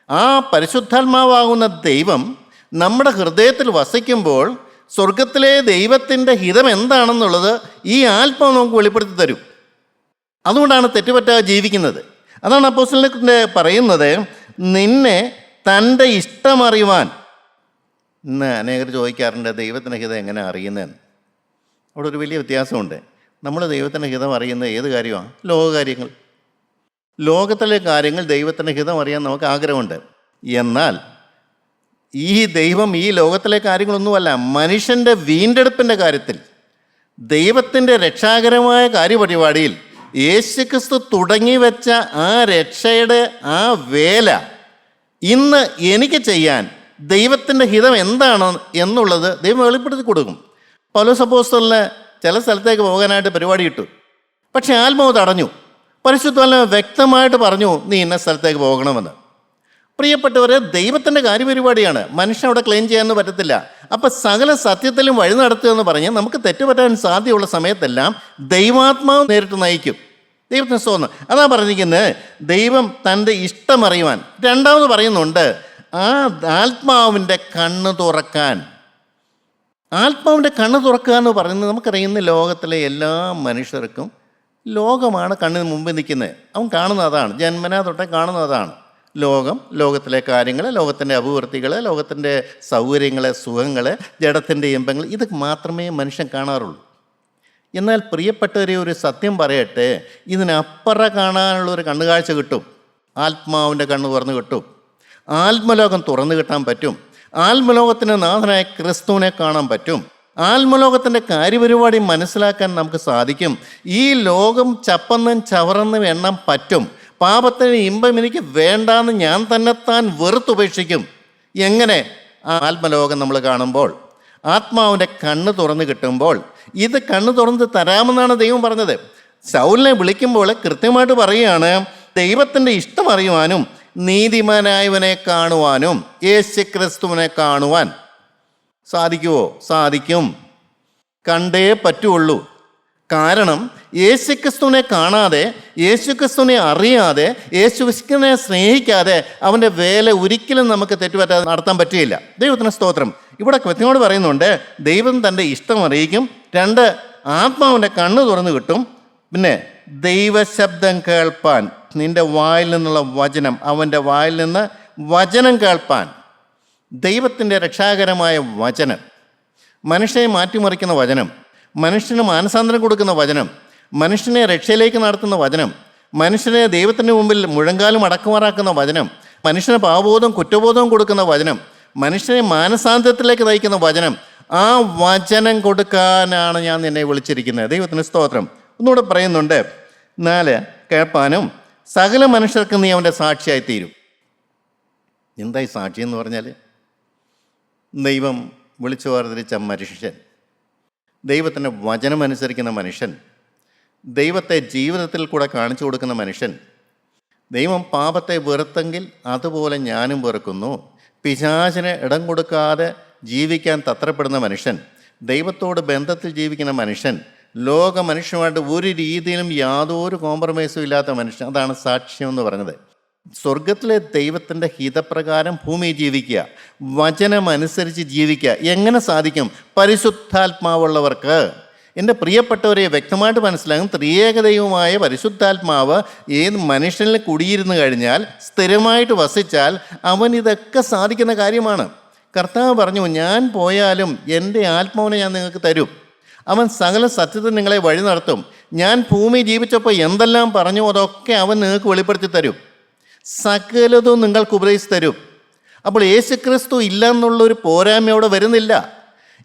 ആ പരിശുദ്ധാത്മാവാകുന്ന ദൈവം നമ്മുടെ ഹൃദയത്തിൽ വസിക്കുമ്പോൾ സ്വർഗത്തിലെ ദൈവത്തിൻ്റെ ഹിതം എന്താണെന്നുള്ളത് ഈ ആത്മാവ് നമുക്ക് വെളിപ്പെടുത്തി തരും. അതുകൊണ്ടാണ് തെറ്റുപറ്റാതെ ജീവിക്കുന്നത്. അതാണ് അപ്പോസ്തലനെ പറയുന്നത്, നിന്നെ തൻ്റെ ഇഷ്ടമറിയുവാൻ. ഇന്ന് അനേകർ ചോദിക്കാറുണ്ട്, ദൈവത്തിൻ്റെ ഹിതം എങ്ങനെ അറിയുന്നതെന്ന്. അവിടെ ഒരു വലിയ വ്യത്യാസമുണ്ട്. നമ്മൾ ദൈവത്തിൻ്റെ ഹിതം അറിയുന്നത് ഏത് കാര്യമാണ്? ലോകകാര്യങ്ങൾ. ലോകത്തിലെ കാര്യങ്ങൾ ദൈവത്തിൻ്റെ ഹിതം അറിയാൻ നമുക്ക് ആഗ്രഹമുണ്ട്. എന്നാൽ ഈ ദൈവം ഈ ലോകത്തിലെ കാര്യങ്ങളൊന്നുമല്ല, മനുഷ്യൻ്റെ വീണ്ടെടുപ്പിൻ്റെ കാര്യത്തിൽ ദൈവത്തിൻ്റെ രക്ഷാകരമായ കാര്യപരിപാടിയിൽ യേശുക്രിസ്തു തുടങ്ങി വെച്ച ആ രക്ഷയുടെ ആ വേല ഇന്ന് എനിക്ക് ചെയ്യാൻ ദൈവത്തിൻ്റെ ഹിതം എന്താണ് എന്നുള്ളത് ദൈവം വെളിപ്പെടുത്തി കൊടുക്കും. പൗലോസ് അപ്പോസ്തലന് ചില സ്ഥലത്തേക്ക് പോകാനായിട്ട് പരിപാടി ഇട്ടു. പക്ഷേ ആത്മാവ് തടഞ്ഞു. പരിശുദ്ധാത്മാവ് വ്യക്തമായിട്ട് പറഞ്ഞു, നീ ഇന്ന സ്ഥലത്തേക്ക് പോകണമെന്ന്. പ്രിയപ്പെട്ടവരെ, ദൈവത്തിൻ്റെ കാര്യപരിപാടിയാണ്, മനുഷ്യൻ അവിടെ ക്ലെയിം ചെയ്യാനൊന്നും പറ്റത്തില്ല. അപ്പം സകല സത്യത്തിലും വഴി നടത്തുക എന്ന് പറഞ്ഞ് നമുക്ക് തെറ്റുപറ്റാൻ സാധ്യതയുള്ള സമയത്തെല്ലാം ദൈവാത്മാവ് നേരിട്ട് നയിക്കും. ദൈവത്തിന് സ്തോത്രം. അതാ പറഞ്ഞിരിക്കുന്നത്, ദൈവം തൻ്റെ ഇഷ്ടമറിയുവാൻ. രണ്ടാമത് പറയുന്നുണ്ട്, ആ ആത്മാവിൻ്റെ കണ്ണ് തുറക്കാൻ. ആത്മാവിൻ്റെ കണ്ണ് തുറക്കുക എന്ന് പറയുന്നത് നമുക്കറിയുന്ന ലോകത്തിലെ എല്ലാ മനുഷ്യർക്കും ലോകമാണ് കണ്ണിന് മുമ്പിൽ നിൽക്കുന്നത്. അവൻ കാണുന്ന അതാണ്, ജന്മനാ തൊട്ടേ കാണുന്ന അതാണ്. ലോകം, ലോകത്തിലെ കാര്യങ്ങൾ, ലോകത്തിൻ്റെ അഭിവൃദ്ധികൾ, ലോകത്തിൻ്റെ സൗകര്യങ്ങൾ, സുഖങ്ങൾ, ജഡത്തിൻ്റെ ഇമ്പങ്ങൾ, ഇത് മാത്രമേ മനുഷ്യൻ കാണാറുള്ളൂ. എന്നാൽ പ്രിയപ്പെട്ടവരെ, ഒരു സത്യം പറയട്ടെ, ഇതിനപ്പുറം കാണാനുള്ളൊരു കണ്ണുകാഴ്ച കിട്ടും. ആത്മാവിൻ്റെ കണ്ണ് തുറന്നു കിട്ടും. ആത്മലോകം തുറന്നു കിട്ടാൻ പറ്റും. ആത്മലോകത്തിന് നാഥനായ ക്രിസ്തുവിനെ കാണാൻ പറ്റും. ആത്മലോകത്തിൻ്റെ കാര്യപരിപാടി മനസ്സിലാക്കാൻ നമുക്ക് സാധിക്കും. ഈ ലോകം ചപ്പന്നും ചവറന്നും എണ്ണം പറ്റും. പാപത്തിന് ഇമ്പം എനിക്ക് വേണ്ടാന്ന് ഞാൻ തന്നെത്താൻ വെറുത്തുപേക്ഷിക്കും. എങ്ങനെ? ആ ആത്മലോകം നമ്മൾ കാണുമ്പോൾ, ആത്മാവിൻ്റെ കണ്ണ് തുറന്ന് കിട്ടുമ്പോൾ. ഇത് കണ്ണ് തുറന്ന് തരാമെന്നാണ് ദൈവം പറഞ്ഞത്. ശൗലിനെ വിളിക്കുമ്പോൾ കൃത്യമായിട്ട് പറയുകയാണ്, ദൈവത്തിൻ്റെ ഇഷ്ടം അറിയുവാനും നീതിമാനായവനെ കാണുവാനും യേശുക്രിസ്തുവിനെ കാണുവാൻ സാധിക്കുമോ? സാധിക്കും. കണ്ടേ പറ്റുള്ളൂ. കാരണം യേശുക്രിസ്തുവിനെ കാണാതെ, യേശുക്രിസ്തുവിനെ അറിയാതെ, യേശുക്രിസ്തുവിനെ സ്നേഹിക്കാതെ അവൻ്റെ വേല ഒരിക്കലും നമുക്ക് തെറ്റുപറ്റാതെ നടത്താൻ പറ്റുകയില്ല. ദൈവത്തിന് സ്തോത്രം. ഇവിടെ കൃത്യനോട് പറയുന്നുണ്ട്, ദൈവം തൻ്റെ ഇഷ്ടം അറിയിക്കും. 2, ആത്മാവിൻ്റെ കണ്ണ് തുറന്നു കിട്ടും. പിന്നെ ദൈവശബ്ദം കേൾപ്പാൻ, നിൻ്റെ വായിൽ നിന്നുള്ള വചനം, അവൻ്റെ വായിൽ നിന്ന് വചനം കേൾപ്പാൻ. ദൈവത്തിൻ്റെ രക്ഷാകരമായ വചനം, മനുഷ്യനെ മാറ്റിമറിക്കുന്ന വചനം, മനുഷ്യന് മാനസാന്തരം കൊടുക്കുന്ന വചനം, മനുഷ്യനെ രക്ഷയിലേക്ക് നടത്തുന്ന വചനം, മനുഷ്യനെ ദൈവത്തിൻ്റെ മുമ്പിൽ മുഴങ്കാലും അടക്കുമാറാക്കുന്ന വചനം, മനുഷ്യന് പാപബോധവും കുറ്റബോധവും കൊടുക്കുന്ന വചനം, മനുഷ്യനെ മാനസാന്തരത്തിലേക്ക് നയിക്കുന്ന വചനം. ആ വചനം കൊടുക്കാനാണ് ഞാൻ നിന്നെ വിളിച്ചിരിക്കുന്നത്. ദൈവത്തിന് സ്തോത്രം. ഒന്നുകൂടെ പറയുന്നുണ്ട്, 4, കേൾപ്പാനും സകല മനുഷ്യർക്ക് നീ അവൻ്റെ സാക്ഷിയായിത്തീരും. എന്തായി സാക്ഷി എന്ന് പറഞ്ഞാൽ? ദൈവം വിളിച്ചു വേർതിരിച്ച മനുഷ്യൻ, ദൈവത്തിൻ്റെ വചനമനുസരിക്കുന്ന മനുഷ്യൻ, ദൈവത്തെ ജീവിതത്തിൽ കൂടെ കാണിച്ചു കൊടുക്കുന്ന മനുഷ്യൻ. ദൈവം പാപത്തെ വെറുത്തെങ്കിൽ അതുപോലെ ഞാനും വെറുക്കുന്നു. പിശാചിന് ഇടം കൊടുക്കാതെ ജീവിക്കാൻ തത്രപ്പെടുന്ന മനുഷ്യൻ, ദൈവത്തോട് ബന്ധത്തിൽ ജീവിക്കുന്ന മനുഷ്യൻ, ലോക മനുഷ്യനുമായിട്ട് ഒരു രീതിയിലും യാതൊരു കോംപ്രമൈസും ഇല്ലാത്ത മനുഷ്യൻ. അതാണ് സാക്ഷ്യം എന്ന് പറഞ്ഞത്. സ്വർഗത്തിലെ ദൈവത്തിൻ്റെ ഹിതപ്രകാരം ഭൂമിയിൽ ജീവിക്കുക, വചനമനുസരിച്ച് ജീവിക്കുക. എങ്ങനെ സാധിക്കും? പരിശുദ്ധാത്മാവുള്ളവർക്ക്. എൻ്റെ പ്രിയപ്പെട്ടവരെ, വ്യക്തമായിട്ട് മനസ്സിലാകും, ത്രിയേകദൈവമായ പരിശുദ്ധാത്മാവ് ഏത് മനുഷ്യനിൽ കുടിയിരുന്നു കഴിഞ്ഞാൽ, സ്ഥിരമായിട്ട് വസിച്ചാൽ അവൻ ഇതൊക്കെ സാധിക്കുന്ന കാര്യമാണ്. കർത്താവ് പറഞ്ഞു, ഞാൻ പോയാലും എൻ്റെ ആത്മാവിനെ ഞാൻ നിങ്ങൾക്ക് തരും. അവൻ സകല സത്യത്തിൽ നിങ്ങളെ വഴി നടത്തും. ഞാൻ ഭൂമി ജീവിച്ചപ്പോൾ എന്തെല്ലാം പറഞ്ഞു അതൊക്കെ അവൻ നിങ്ങൾക്ക് വെളിപ്പെടുത്തി തരും. സകലതും നിങ്ങൾക്ക് ഉപദേശിച്ച് തരും. അപ്പോൾ യേശുക്രിസ്തു ഇല്ല എന്നുള്ളൊരു പോരായ്മയോടെ വരുന്നില്ല.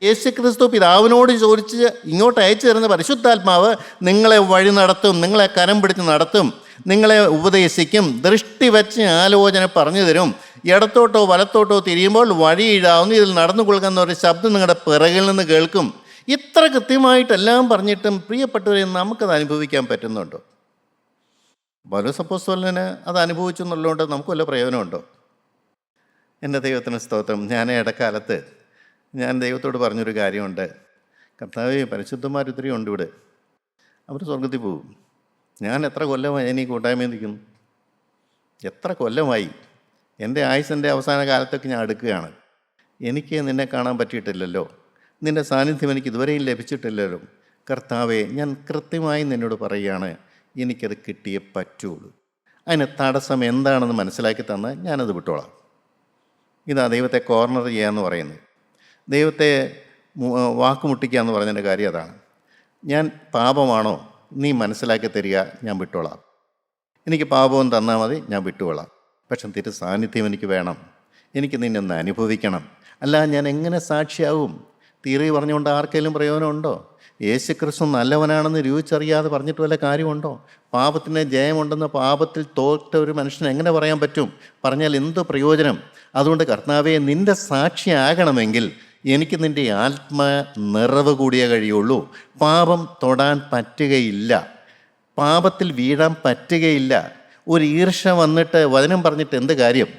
യേശുക്രിസ്തു പിതാവിനോട് ചോദിച്ച് ഇങ്ങോട്ട് അയച്ചു തരുന്ന പരിശുദ്ധാത്മാവ് നിങ്ങളെ വഴി നടത്തും, നിങ്ങളെ കരം പിടിച്ച് നടത്തും, നിങ്ങളെ ഉപദേശിക്കും, ദൃഷ്ടി വെച്ച് ആലോചന പറഞ്ഞു തരും. ഇടത്തോട്ടോ വലത്തോട്ടോ തിരിയുമ്പോൾ വഴി ഇഴാവുന്ന ഇതിൽ നടന്നു കൊള്ളുന്ന ഒരു ശബ്ദം നിങ്ങളുടെ പിറകിൽ നിന്ന് കേൾക്കും. ഇത്ര കൃത്യമായിട്ടെല്ലാം പറഞ്ഞിട്ടും പ്രിയപ്പെട്ടവരെ, നമുക്കത് അനുഭവിക്കാൻ പറ്റുന്നുണ്ടോ? പൗലോസ് അപ്പോസ്തലന് അത് അനുഭവിച്ചു എന്നുള്ളതുകൊണ്ട് നമുക്ക് വല്ല പ്രയോജനമുണ്ടോ? എൻ്റെ ദൈവത്തിന് സ്തോത്രം. ഞാൻ ഇടക്കാലത്ത് ദൈവത്തോട് പറഞ്ഞൊരു കാര്യമുണ്ട്. കർത്താവേ, പരിശുദ്ധന്മാരൊത്തിരി ഉണ്ട് ഇവിടെ, അവർ സ്വർഗത്തിൽ പോകും. ഞാൻ എത്ര കൊല്ലമായി ഈ കൂട്ടായ്മയിൽ നിൽക്കുന്നു? എത്ര കൊല്ലമായി? എൻ്റെ ആയുസിൻ്റെ അവസാന കാലത്തൊക്കെ ഞാൻ അടുക്കുകയാണ്. എനിക്ക് നിന്നെ കാണാൻ പറ്റിയിട്ടില്ലല്ലോ, നിൻ്റെ സാന്നിധ്യം എനിക്ക് ഇതുവരെയും ലഭിച്ചിട്ടില്ലല്ലോ. കർത്താവേ, ഞാൻ കൃത്യമായി നിന്നോട് പറയുകയാണ്, എനിക്കത് കിട്ടിയേ പറ്റുള്ളൂ. അതിന് തടസ്സം എന്താണെന്ന് മനസ്സിലാക്കി തന്ന് ഞാനത് വിട്ടോളാം. ഇതാ ദൈവത്തെ കോർണർ ചെയ്യാന്ന് പറയുന്നത്, ദൈവത്തെ വാക്കുമുട്ടിക്കുക എന്ന് പറഞ്ഞതിൻ്റെ കാര്യം അതാണ്. ഞാൻ പാപമാണോ നീ മനസ്സിലാക്കി തരിക, ഞാൻ വിട്ടോളാം. എനിക്ക് പാപവും തന്നാൽ മതി, ഞാൻ വിട്ടുകൊള്ളാം. പക്ഷെ തിരു സാന്നിധ്യം എനിക്ക് വേണം, എനിക്ക് നിന്നെ ഒന്ന് അനുഭവിക്കണം. അല്ല ഞാൻ എങ്ങനെ സാക്ഷിയാവും? തിയറി പറഞ്ഞുകൊണ്ട് ആർക്കെങ്കിലും പ്രയോജനമുണ്ടോ? യേശുക്രിസ്തു നല്ലവനാണെന്ന് രുചിച്ചറിയാതെ പറഞ്ഞിട്ട് വല്ല കാര്യമുണ്ടോ? പാപത്തിന് ജയമുണ്ടെന്ന് പാപത്തിൽ തോറ്റ ഒരു മനുഷ്യന് എങ്ങനെ പറയാൻ പറ്റും? പറഞ്ഞാൽ എന്ത് പ്രയോജനം? അതുകൊണ്ട് കർത്താവെ, നിൻ്റെ സാക്ഷിയാകണമെങ്കിൽ എനിക്ക് നിൻ്റെ ആത്മ നിറവ് കൂടിയേ കഴിയുള്ളൂ. പാപം തൊടാൻ പറ്റുകയില്ല, പാപത്തിൽ വീഴാൻ പറ്റുകയില്ല. ഒരു ഈർഷ വന്നിട്ട് വചനം പറഞ്ഞിട്ട് എന്ത് കാര്യം?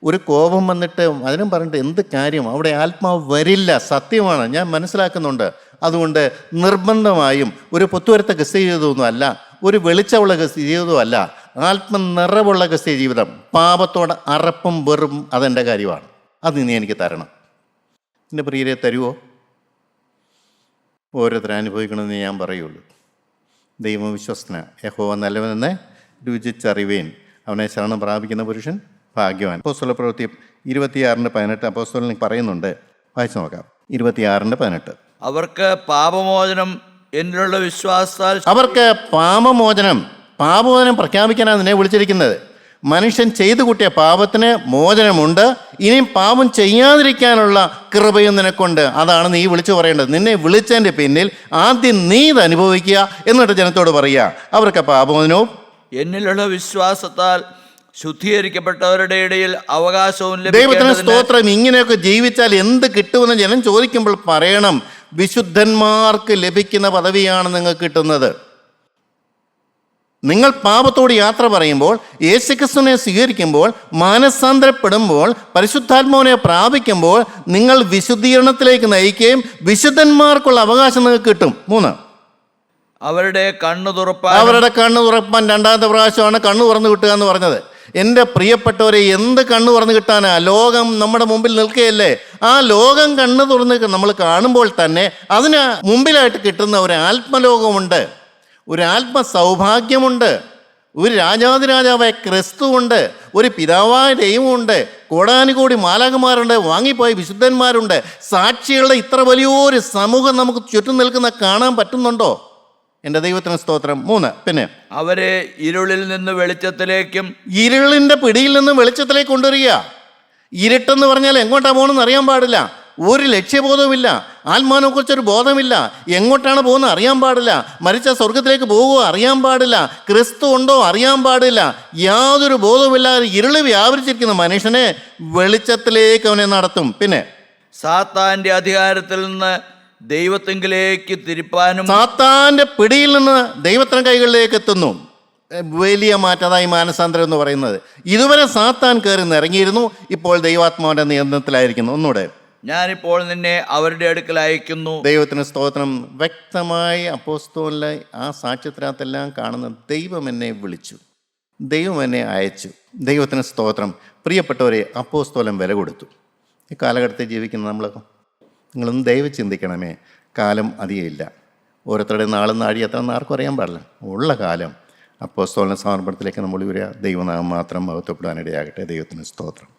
ഒരു കോപം വന്നിട്ട് വചനം പറഞ്ഞിട്ട് എന്ത് കാര്യം? അവിടെ ആത്മാവ് വരില്ല. സത്യമാണ്, ഞാൻ മനസ്സിലാക്കുന്നുണ്ട്. അതുകൊണ്ട് നിർബന്ധമായും ഒരു പൊത്തുവരുത്ത ക്രിസ്ത്യ ജീവിതമൊന്നും അല്ല, ഒരു വെളിച്ചമുള്ള ക്രിസ്ത്യ ജീവിതവും അല്ല, ആത്മനിറവുള്ള ക്രിസ്ത്യ ജീവിതം. പാപത്തോട് അറപ്പും വെറും അതെൻ്റെ കാര്യമാണ്. അത് നീ എനിക്ക് തരണം. എൻ്റെ പ്രിയരെ, തരുമോ? ഓരോരുത്തരും അനുഭവിക്കണമെന്ന് ഞാൻ പറയുള്ളൂ. ദൈവം വിശ്വസ്തന, യഹോവ നല്ലവനെന്ന് രുചിച്ചറിവേൻ, അവനെ ശരണം പ്രാപിക്കുന്ന പുരുഷൻ ഭാഗ്യവാൻ. അപ്പോസ്തല പ്രവൃത്തി 26:18 അപ്പോസ്തലൻ പറയുന്നുണ്ട്. വായിച്ചു നോക്കാം. 26:18. അവർക്ക് പാപമോചനം എന്നിലുള്ള വിശ്വാസത്താൽ അവർക്ക് പാപമോചനം പ്രഖ്യാപിക്കാനാണ് നിന്നെ വിളിച്ചിരിക്കുന്നത്. മനുഷ്യൻ ചെയ്തു കൂട്ടിയ പാപത്തിന് മോചനമുണ്ട്. ഇനിയും പാപം ചെയ്യാതിരിക്കാനുള്ള കൃപയും നിനക്കുണ്ട്. അതാണ് നീ വിളിച്ചു പറയേണ്ടത്. നിന്നെ വിളിച്ചതിൻ്റെ പിന്നിൽ ആദ്യം നീ ഇത് അനുഭവിക്കുക, എന്നിട്ട് ജനത്തോട് പറയുക അവർക്ക് പാപമോചനവും എന്നിലുള്ള വിശ്വാസത്താൽ ശുദ്ധീകരിക്കപ്പെട്ടവരുടെ ഇടയിൽ അവകാശവും ദൈവത്തിന് ലഭിക്കേണ്ടതിന് സ്തോത്രം. ഇങ്ങനെയൊക്കെ ജീവിച്ചാൽ എന്ത് കിട്ടുമെന്ന് ജനം ചോദിക്കുമ്പോൾ പറയണം, വിശുദ്ധന്മാർക്ക് ലഭിക്കുന്ന പദവിയാണ് നിങ്ങൾക്ക് കിട്ടുന്നത്. നിങ്ങൾ പാപത്തോട് യാത്ര പറയുമ്പോൾ, യേശുക്രിസ്തുവിനെ സ്വീകരിക്കുമ്പോൾ, മാനസാന്തരപ്പെടുമ്പോൾ, പരിശുദ്ധാത്മാവിനെ പ്രാപിക്കുമ്പോൾ നിങ്ങൾ വിശുദ്ധീകരണത്തിലേക്ക് നയിക്കുകയും വിശുദ്ധന്മാർക്കുള്ള അവകാശം നിങ്ങൾക്ക് കിട്ടും. 3, അവരുടെ കണ്ണു തുറപ്പാൻ രണ്ടാമത്തെ പ്രാവശ്യമാണ് കണ്ണു തുറന്നു കിട്ടുക എന്ന് പറഞ്ഞത്. എൻ്റെ പ്രിയപ്പെട്ടവരെ, എന്ത് കണ്ണു തുറന്നു കിട്ടാനാ? ലോകം നമ്മുടെ മുമ്പിൽ നിൽക്കുകയല്ലേ. ആ ലോകം കണ്ണു തുറന്ന് നമ്മൾ കാണുമ്പോൾ തന്നെ അതിന് മുമ്പിലായിട്ട് കിട്ടുന്ന ഒരു ആത്മലോകമുണ്ട്, ഒരു ആത്മ സൗഭാഗ്യമുണ്ട്, ഒരു രാജാതിരാജാവായ ക്രിസ്തുവുണ്ട്, ഒരു പിതാവായ ദൈവമുണ്ട്, കോടാനുകോടി മാലാഖമാരുണ്ട്, വാങ്ങിപ്പോയ വിശുദ്ധന്മാരുണ്ട്, സാക്ഷികളുടെ ഇത്ര വലിയൊരു സമൂഹം നമുക്ക് ചുറ്റും നിൽക്കുന്ന കാണാൻ പറ്റുന്നുണ്ടോ? എൻ്റെ ദൈവത്തിന് സ്തോത്രം. 3, പിന്നെ അവരെ ഇരുളിൽ നിന്ന് വെളിച്ചത്തിലേക്കും ഇരുളിൻ്റെ പിടിയിൽ നിന്ന് വെളിച്ചത്തിലേക്ക് കൊണ്ടുവരിക. ഇരുട്ടെന്ന് പറഞ്ഞാൽ എങ്ങോട്ടാണ് പോകണമെന്ന് അറിയാൻ പാടില്ല, ഒരു ലക്ഷ്യബോധവുമില്ല, ആത്മാവിനെ കുറിച്ചൊരു ബോധമില്ല, എങ്ങോട്ടാണ് പോകുന്നത് അറിയാൻ പാടില്ല, മരിച്ച സ്വർഗത്തിലേക്ക് പോകുമോ അറിയാൻ പാടില്ല, ക്രിസ്തു ഉണ്ടോ അറിയാൻ പാടില്ല, യാതൊരു ബോധവുമില്ലാതെ ഇരുള് വ്യാപരിച്ചിരിക്കുന്ന മനുഷ്യനെ വെളിച്ചത്തിലേക്ക് അവനെ നടത്തും. പിന്നെ സാത്താന്റെ അധികാരത്തിൽ നിന്ന് ദൈവത്തെങ്കിലേക്ക് തിരിപ്പാനും സാത്താന്റെ പിടിയിൽ നിന്ന് ദൈവത്തിന്റെ കൈകളിലേക്ക് എത്തുന്നു. വലിയ മാറ്റതായി മാനസാന്തരം എന്ന് പറയുന്നത്. ഇതുവരെ സാത്താൻ കയറി നിറങ്ങിയിരുന്നു, ഇപ്പോൾ ദൈവാത്മാവിന്റെ നിയന്ത്രണത്തിലായിരിക്കുന്നു. ഒന്നുകൂടെ, ഞാനിപ്പോൾ നിന്നെ അവരുടെ അടുക്കൽ അയക്കുന്നു. ദൈവത്തിന് സ്തോത്രം. വ്യക്തമായി അപ്പോസ്തലനിലെ ആ സാക്ഷ്യത്തിനകത്തെല്ലാം കാണുന്ന ദൈവം എന്നെ വിളിച്ചു, ദൈവം എന്നെ അയച്ചു. ദൈവത്തിന് സ്തോത്രം. പ്രിയപ്പെട്ടവരെ, അപ്പോസ്തലൻ വില കൊടുത്തു. ഈ കാലഘട്ടത്തിൽ ജീവിക്കുന്ന നിങ്ങളൊന്ന് ദൈവം ചിന്തിക്കണമേ. കാലം അധികമില്ല, ഓരോരുത്തരുടെ നാളും നാഴി എത്രയെന്ന് ആർക്കും അറിയാൻ പാടില്ല. ഉള്ള കാലം അപ്പോസ്തലന്റെ സമർപ്പണത്തിലേക്ക് നമ്മൾ വരിക. ദൈവനാമം മാത്രം മഹത്വപ്പെടാനിടയാകട്ടെ. ദൈവത്തിന് സ്തോത്രം.